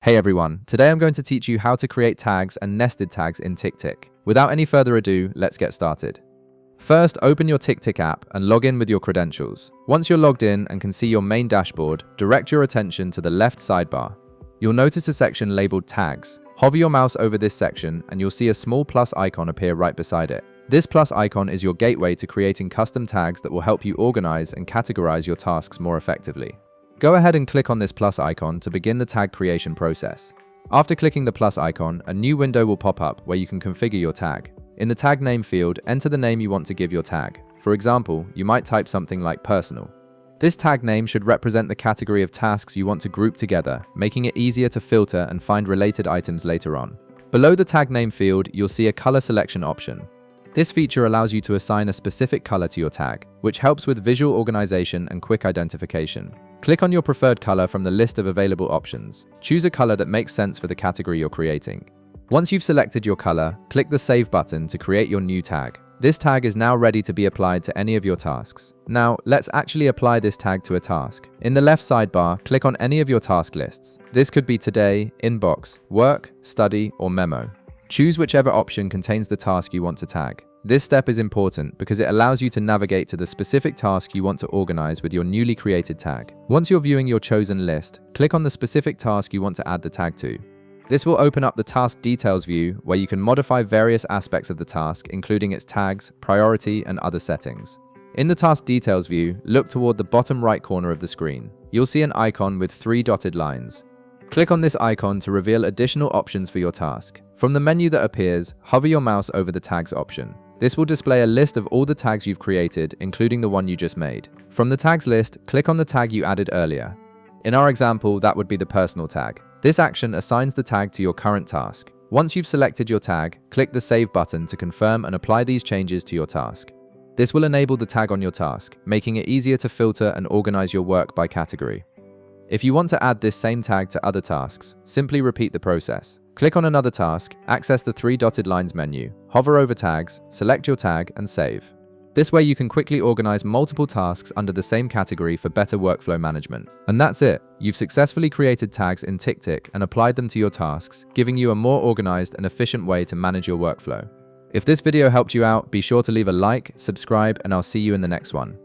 Hey everyone, today I'm going to teach you how to create tags and nested tags in TickTick. Without any further ado, let's get started. First, open your TickTick app and log in with your credentials. Once you're logged in and can see your main dashboard, direct your attention to the left sidebar. You'll notice a section labeled Tags. Hover your mouse over this section and you'll see a small plus icon appear right beside it. This plus icon is your gateway to creating custom tags that will help you organize and categorize your tasks more effectively. Go ahead and click on this plus icon to begin the tag creation process. After clicking the plus icon, a new window will pop up where you can configure your tag. In the tag name field, enter the name you want to give your tag. For example, you might type something like personal. This tag name should represent the category of tasks you want to group together, making it easier to filter and find related items later on. Below the tag name field, you'll see a color selection option. This feature allows you to assign a specific color to your tag, which helps with visual organization and quick identification. Click on your preferred color from the list of available options. Choose a color that makes sense for the category you're creating. Once you've selected your color, click the Save button to create your new tag. This tag is now ready to be applied to any of your tasks. Now, let's actually apply this tag to a task. In the left sidebar, click on any of your task lists. This could be Today, Inbox, Work, Study, or Memo. Choose whichever option contains the task you want to tag. This step is important because it allows you to navigate to the specific task you want to organize with your newly created tag. Once you're viewing your chosen list, click on the specific task you want to add the tag to. This will open up the Task Details view where you can modify various aspects of the task, including its tags, priority, and other settings. In the Task Details view, look toward the bottom right corner of the screen. You'll see an icon with 3 dotted lines. Click on this icon to reveal additional options for your task. From the menu that appears, hover your mouse over the Tags option. This will display a list of all the tags you've created, including the one you just made. From the tags list, click on the tag you added earlier. In our example, that would be the personal tag. This action assigns the tag to your current task. Once you've selected your tag, click the Save button to confirm and apply these changes to your task. This will enable the tag on your task, making it easier to filter and organize your work by category. If you want to add this same tag to other tasks, simply repeat the process. Click on another task, access the 3 dotted lines menu, hover over tags, select your tag, and save. This way you can quickly organize multiple tasks under the same category for better workflow management. And that's it. You've successfully created tags in TickTick and applied them to your tasks, giving you a more organized and efficient way to manage your workflow. If this video helped you out, be sure to leave a like, subscribe, and I'll see you in the next one.